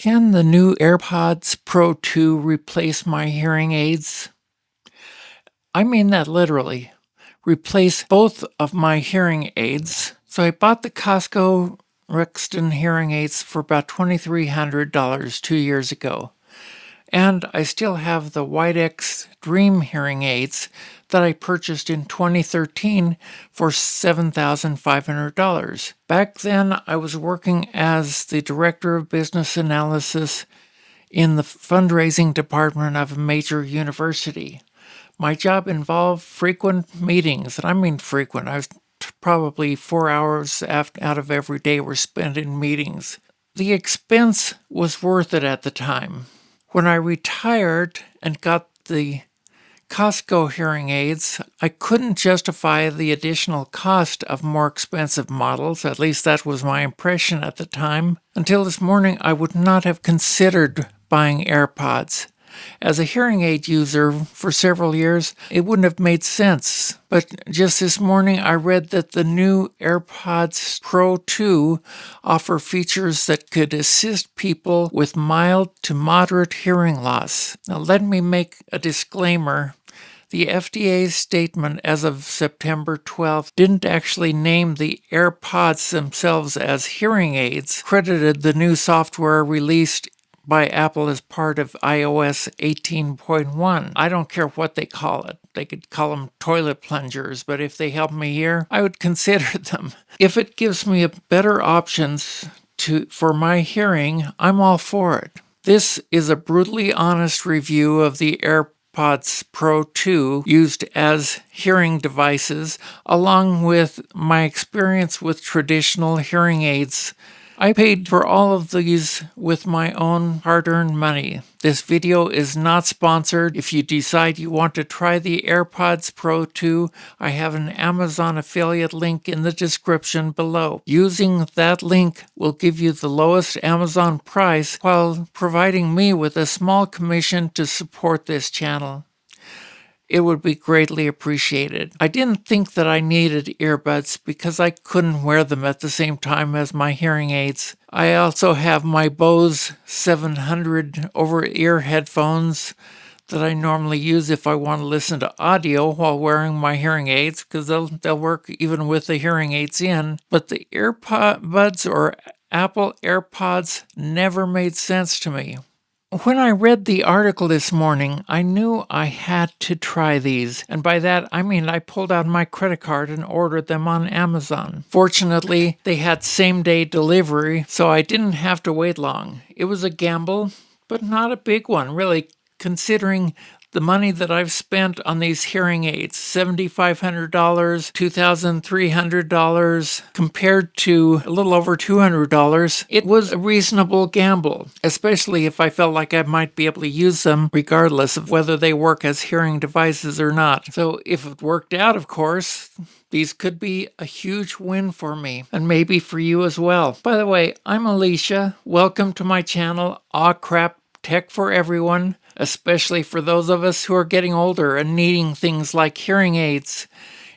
Can the new AirPods Pro 2 replace my hearing aids? I mean that literally. Replace both of my hearing aids. So I bought the Costco Rexton hearing aids for about $2,300 2 years ago. And I still have the Widex Dream hearing aids that I purchased in 2013 for $7,500. Back then, I was working as the Director of Business Analysis in the fundraising department of a major university. My job involved frequent meetings, and I mean frequent. I was probably 4 hours out of every day were spent in meetings. The expense was worth it at the time. When I retired and got the Costco hearing aids, I couldn't justify the additional cost of more expensive models, at least that was my impression at the time. Until this morning, I would not have considered buying AirPods. As a hearing aid user for several years, it wouldn't have made sense. But just this morning, I read that the new AirPods Pro 2 offer features that could assist people with mild to moderate hearing loss. Now, let me make a disclaimer. The FDA's statement as of September 12th didn't actually name the AirPods themselves as hearing aids, credited the new software released by Apple as part of iOS 18.1. I don't care what they call it. They could call them toilet plungers, but if they help me here, I would consider them. If it gives me better options for my hearing, I'm all for it. This is a brutally honest review of the AirPods Pro 2 used as hearing devices, along with my experience with traditional hearing aids. I paid for all of these with my own hard-earned money. This video is not sponsored. If you decide you want to try the AirPods Pro 2, I have an Amazon affiliate link in the description below. Using that link will give you the lowest Amazon price while providing me with a small commission to support this channel. It would be greatly appreciated. I didn't think that I needed earbuds because I couldn't wear them at the same time as my hearing aids. I also have my Bose 700 over-ear headphones that I normally use if I want to listen to audio while wearing my hearing aids, because they'll work even with the hearing aids in. But the earbuds or Apple AirPods never made sense to me. When I read the article this morning, I knew I had to try these, and by that I mean I pulled out my credit card and ordered them on Amazon. Fortunately, they had same-day delivery, so I didn't have to wait long. It was a gamble, but not a big one, really, considering the money that I've spent on these hearing aids, $7,500, $2,300, compared to a little over $200, it was a reasonable gamble, especially if I felt like I might be able to use them regardless of whether they work as hearing devices or not. So if it worked out, of course, these could be a huge win for me, and maybe for you as well. By the way, I'm Alicia. Welcome to my channel, Aw Crap Tech for Everyone, especially for those of us who are getting older and needing things like hearing aids.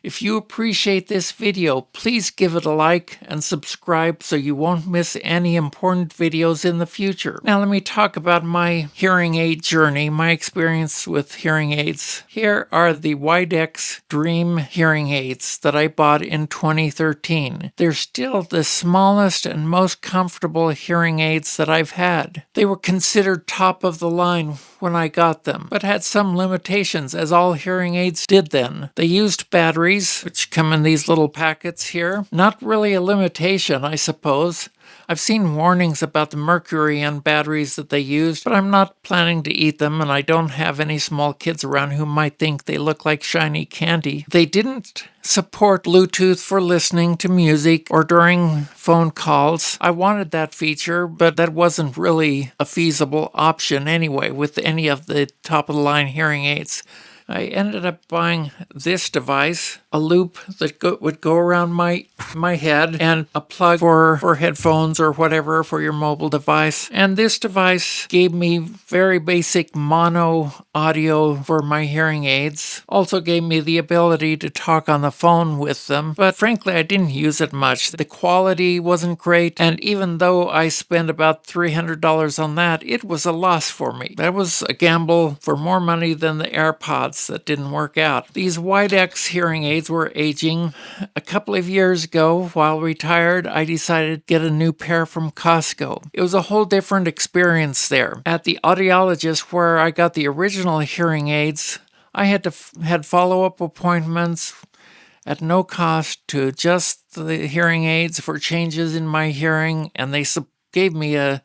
If you appreciate this video, please give it a like and subscribe so you won't miss any important videos in the future. Now let me talk about my hearing aid journey, my experience with hearing aids. Here are the Widex Dream hearing aids that I bought in 2013. They're still the smallest and most comfortable hearing aids that I've had. They were considered top of the line when I got them, but had some limitations, as all hearing aids did then. They used batteries, which come in these little packets here. Not really a limitation, I suppose. I've seen warnings about the mercury in batteries that they used, but I'm not planning to eat them, and I don't have any small kids around who might think they look like shiny candy. They didn't support Bluetooth for listening to music or during phone calls. I wanted that feature, but that wasn't really a feasible option anyway with any of the top-of-the-line hearing aids. I ended up buying this device, a loop that would go around my head, and a plug for headphones or whatever for your mobile device. And this device gave me very basic mono audio for my hearing aids. Also gave me the ability to talk on the phone with them, but frankly I didn't use it much. The quality wasn't great, and even though I spent about $300 on that, it was a loss for me. That was a gamble for more money than the AirPods that didn't work out. These Widex hearing aids were aging. A couple of years ago, while retired, I decided to get a new pair from Costco. It was a whole different experience there. At the audiologist where I got the original hearing aids, I had follow-up appointments at no cost to adjust the hearing aids for changes in my hearing, and they gave me an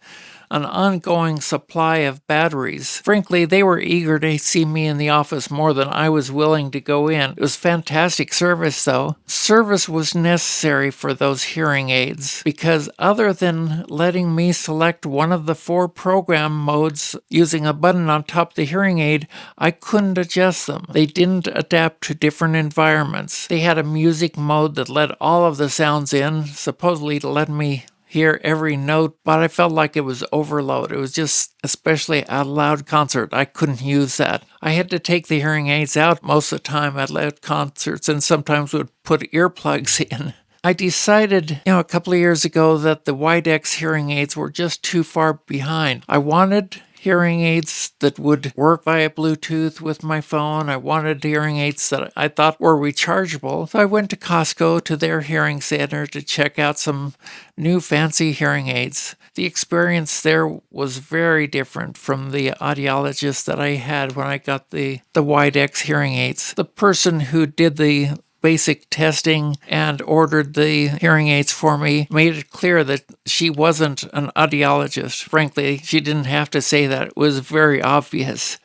ongoing supply of batteries. Frankly, they were eager to see me in the office more than I was willing to go in. It was fantastic service, though. Service was necessary for those hearing aids because other than letting me select one of the 4 program modes using a button on top of the hearing aid, I couldn't adjust them. They didn't adapt to different environments. They had a music mode that let all of the sounds in, supposedly to let me hear every note, but I felt like it was overload. It was just, especially at a loud concert, I couldn't use that. I had to take the hearing aids out most of the time at loud concerts and sometimes would put earplugs in. I decided, a couple of years ago that the Widex hearing aids were just too far behind. I wanted hearing aids that would work via Bluetooth with my phone. I wanted hearing aids that I thought were rechargeable. So I went to Costco to their hearing center to check out some new fancy hearing aids. The experience there was very different from the audiologist that I had when I got the Widex hearing aids. The person who did the basic testing and ordered the hearing aids for me made it clear that she wasn't an audiologist. Frankly, she didn't have to say that. It was very obvious.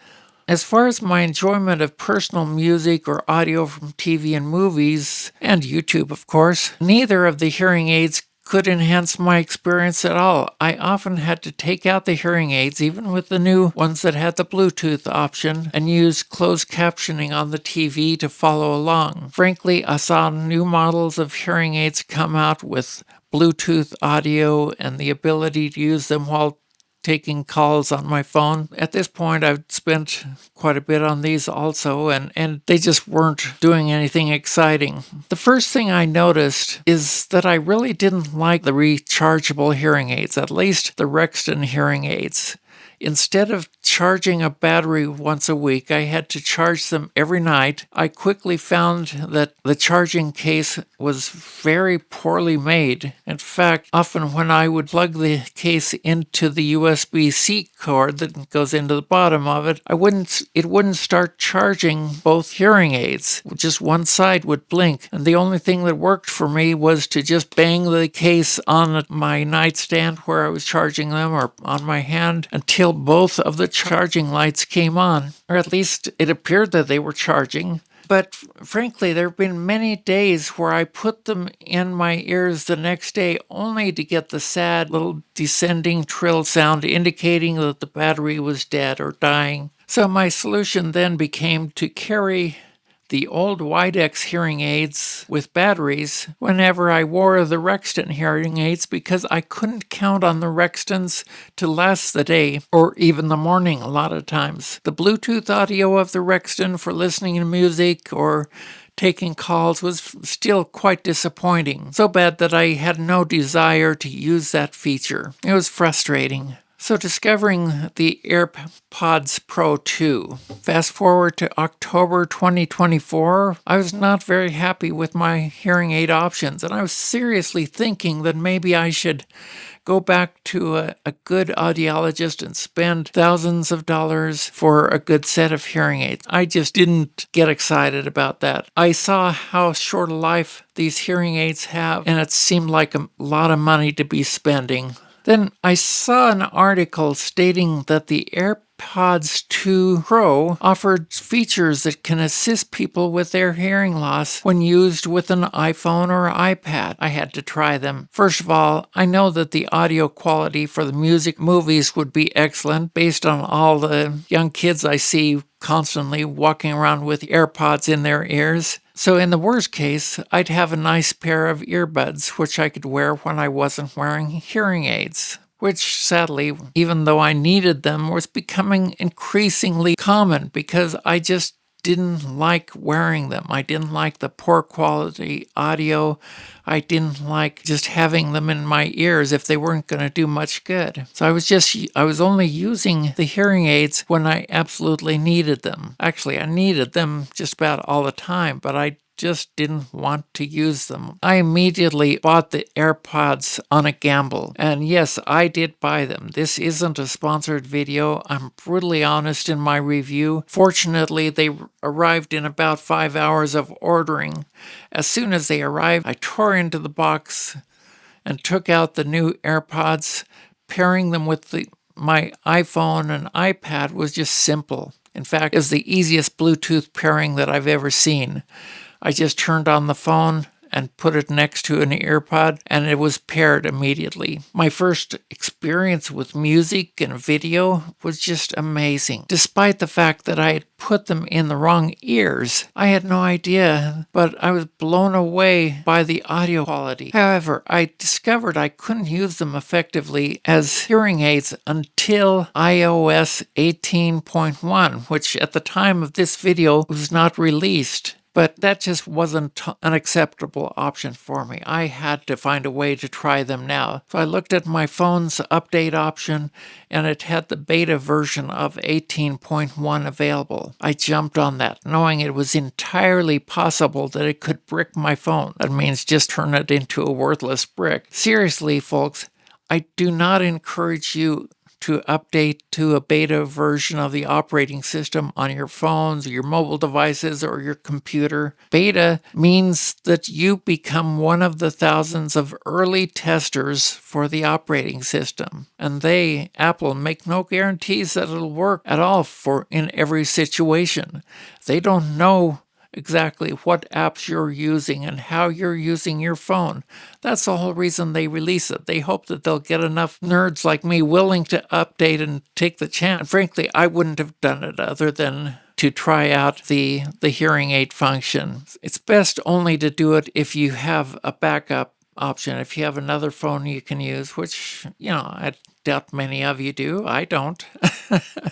As far as my enjoyment of personal music or audio from TV and movies, and YouTube of course, neither of the hearing aids could enhance my experience at all. I often had to take out the hearing aids, even with the new ones that had the Bluetooth option, and use closed captioning on the TV to follow along. Frankly, I saw new models of hearing aids come out with Bluetooth audio and the ability to use them while taking calls on my phone. At this point, I've spent quite a bit on these also, and they just weren't doing anything exciting. The first thing I noticed is that I really didn't like the rechargeable hearing aids, at least the Rexton hearing aids. Instead of charging a battery once a week, I had to charge them every night. I quickly found that the charging case was very poorly made. In fact, often when I would plug the case into the USB-C cord that goes into the bottom of it, it wouldn't start charging both hearing aids. Just one side would blink. And the only thing that worked for me was to just bang the case on my nightstand where I was charging them or on my hand until both of the charging lights came on, or at least it appeared that they were charging. But frankly, there have been many days where I put them in my ears the next day only to get the sad little descending trill sound indicating that the battery was dead or dying. So my solution then became to carry the old Widex hearing aids with batteries whenever I wore the Rexton hearing aids because I couldn't count on the Rextons to last the day or even the morning a lot of times. The Bluetooth audio of the Rexton for listening to music or taking calls was still quite disappointing. So bad that I had no desire to use that feature. It was frustrating. So discovering the AirPods Pro 2. Fast forward to October 2024, I was not very happy with my hearing aid options, and I was seriously thinking that maybe I should go back to a good audiologist and spend thousands of dollars for a good set of hearing aids. I just didn't get excited about that. I saw how short a life these hearing aids have, and it seemed like a lot of money to be spending. Then I saw an article stating that the AirPods 2 Pro offered features that can assist people with their hearing loss when used with an iPhone or iPad. I had to try them. First of all, I know that the audio quality for the music movies would be excellent based on all the young kids I see constantly walking around with AirPods in their ears. So in the worst case, I'd have a nice pair of earbuds, which I could wear when I wasn't wearing hearing aids, which sadly, even though I needed them, was becoming increasingly common because I just didn't like wearing them. I didn't like the poor quality audio. I didn't like just having them in my ears if they weren't going to do much good. So I was only using the hearing aids when I absolutely needed them. Actually, I needed them just about all the time, but I just didn't want to use them. I immediately bought the AirPods on a gamble. And yes, I did buy them. This isn't a sponsored video. I'm brutally honest in my review. Fortunately, they arrived in about 5 hours of ordering. As soon as they arrived, I tore into the box and took out the new AirPods. Pairing them with my iPhone and iPad was just simple. In fact, it was the easiest Bluetooth pairing that I've ever seen. I just turned on the phone and put it next to an earpod, and it was paired immediately. My first experience with music and video was just amazing. Despite the fact that I had put them in the wrong ears, I had no idea, but I was blown away by the audio quality. However, I discovered I couldn't use them effectively as hearing aids until iOS 18.1, which at the time of this video was not released. But that just wasn't an acceptable option for me. I had to find a way to try them now. So I looked at my phone's update option, and it had the beta version of 18.1 available. I jumped on that, knowing it was entirely possible that it could brick my phone. That means just turn it into a worthless brick. Seriously, folks, I do not encourage you to update to a beta version of the operating system on your phones, your mobile devices, or your computer. Beta means that you become one of the thousands of early testers for the operating system. And they, Apple, make no guarantees that it'll work at all in every situation. They don't know exactly what apps you're using and how you're using your phone. That's the whole reason they release it. They hope that they'll get enough nerds like me willing to update and take the chance. Frankly, I wouldn't have done it other than to try out the hearing aid function. It's best only to do it if you have a backup option. If you have another phone you can use, which, I doubt many of you do. I don't.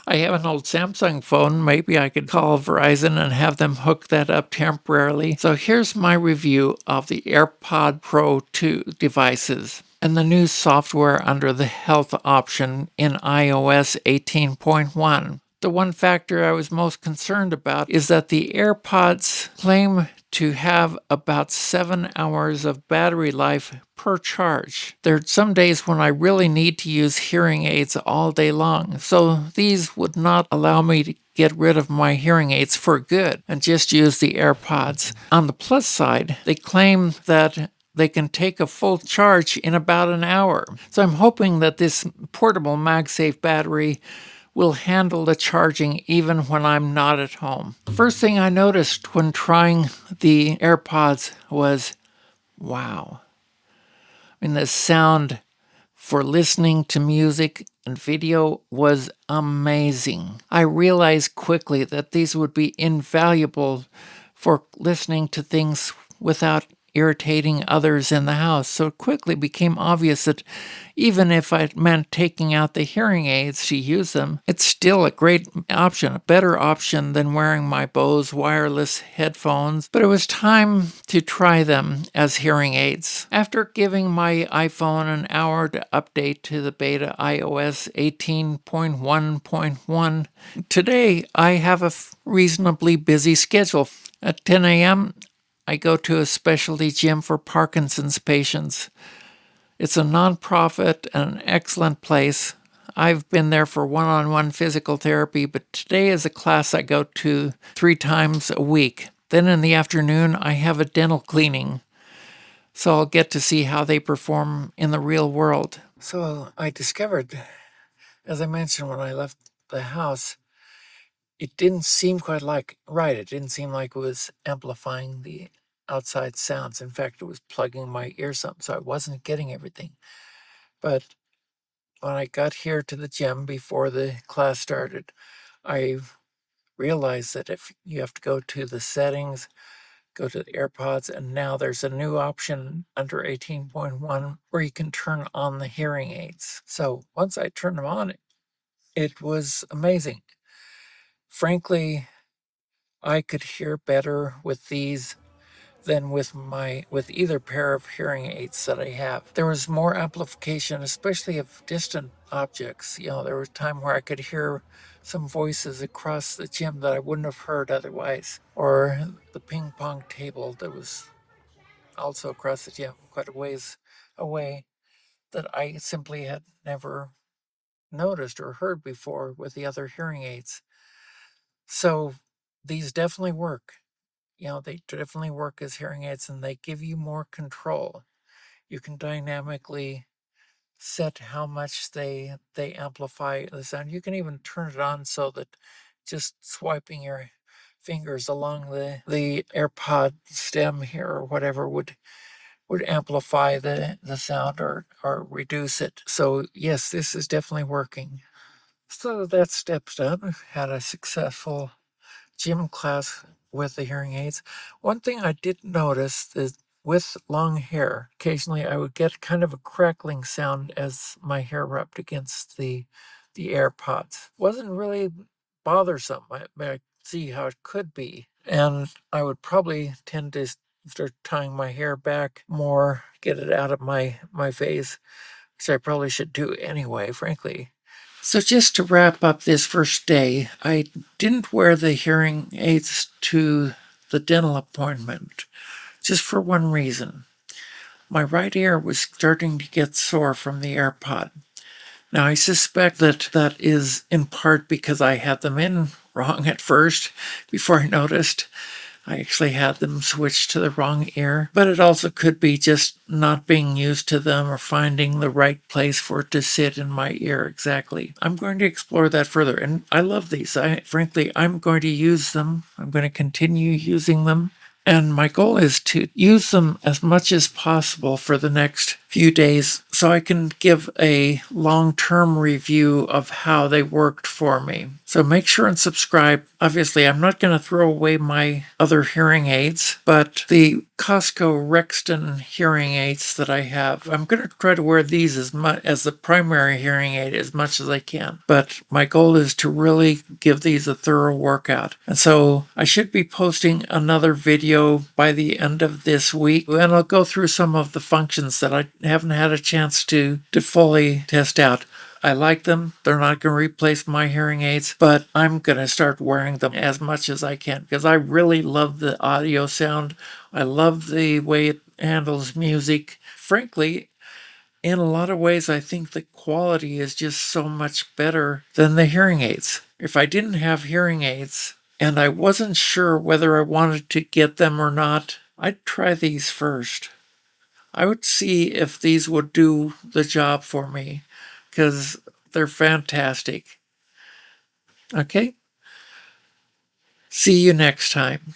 I have an old Samsung phone. Maybe I could call Verizon and have them hook that up temporarily. So here's my review of the AirPod Pro 2 devices and the new software under the health option in iOS 18.1. The one factor I was most concerned about is that the AirPods claim to have about 7 hours of battery life per charge. There are some days when I really need to use hearing aids all day long, so these would not allow me to get rid of my hearing aids for good and just use the AirPods. On the plus side, they claim that they can take a full charge in about an hour. So I'm hoping that this portable MagSafe battery will handle the charging even when I'm not at home. First thing I noticed when trying the AirPods was, wow. The sound for listening to music and video was amazing. I realized quickly that these would be invaluable for listening to things without irritating others in the house. So it quickly became obvious that even if it meant taking out the hearing aids to use them, it's still a great option, a better option than wearing my Bose wireless headphones. But it was time to try them as hearing aids. After giving my iPhone an hour to update to the beta iOS 18.1.1, today I have a reasonably busy schedule. At 10 a.m., I go to a specialty gym for Parkinson's patients. It's a nonprofit and an excellent place. I've been there for one-on-one physical therapy, but today is a class I go to 3 times a week. Then in the afternoon, I have a dental cleaning, so I'll get to see how they perform in the real world. So I discovered, as I mentioned when I left the house, it didn't seem quite right. It didn't seem like it was amplifying the outside sounds. In fact, it was plugging my ears up, so I wasn't getting everything. But when I got here to the gym before the class started, I realize that if you have to go to the settings, go to the AirPods, and now there's a new option under 18.1 where you can turn on the hearing aids. So once I turned them on, it was amazing. Frankly, I could hear better with these than with either pair of hearing aids that I have. There was more amplification, especially of distant objects. There was time where I could hear some voices across the gym that I wouldn't have heard otherwise, or the ping pong table that was also across the gym quite a ways away that I simply had never noticed or heard before with the other hearing aids. So these definitely work. They definitely work as hearing aids, and they give you more control. You can dynamically set how much they amplify the sound. You can even turn it on so that just swiping your fingers along the AirPod stem here or whatever would amplify the sound or reduce it. So yes, this is definitely working. So that step's done. Had a successful gym class with the hearing aids. One thing I did notice is with long hair, occasionally I would get kind of a crackling sound as my hair rubbed against the AirPods. Wasn't really bothersome. I see how it could be. And I would probably tend to start tying my hair back more, get it out of my face, which I probably should do anyway, frankly. So just to wrap up this first day, I didn't wear the hearing aids to the dental appointment, just for one reason. My right ear was starting to get sore from the AirPod. Now, I suspect that is in part because I had them in wrong at first before I noticed. I actually had them switched to the wrong ear, but it also could be just not being used to them or finding the right place for it to sit in my ear exactly. I'm going to explore that further, and I love these. Frankly, I'm going to use them. I'm going to continue using them. And my goal is to use them as much as possible for the next few days so I can give a long-term review of how they worked for me. So make sure and subscribe. Obviously, I'm not going to throw away my other hearing aids, but the Costco Rexton hearing aids that I have, I'm going to try to wear these as much as the primary hearing aid as much as I can. But my goal is to really give these a thorough workout. And so I should be posting another video by the end of this week, and I'll go through some of the functions that I haven't had a chance to fully test out. I like them. They're not going to replace my hearing aids, but I'm going to start wearing them as much as I can because I really love the audio sound. I love the way it handles music. Frankly, in a lot of ways, I think the quality is just so much better than the hearing aids. If I didn't have hearing aids and I wasn't sure whether I wanted to get them or not, I'd try these first. I would see if these would do the job for me because they're fantastic. Okay? See you next time.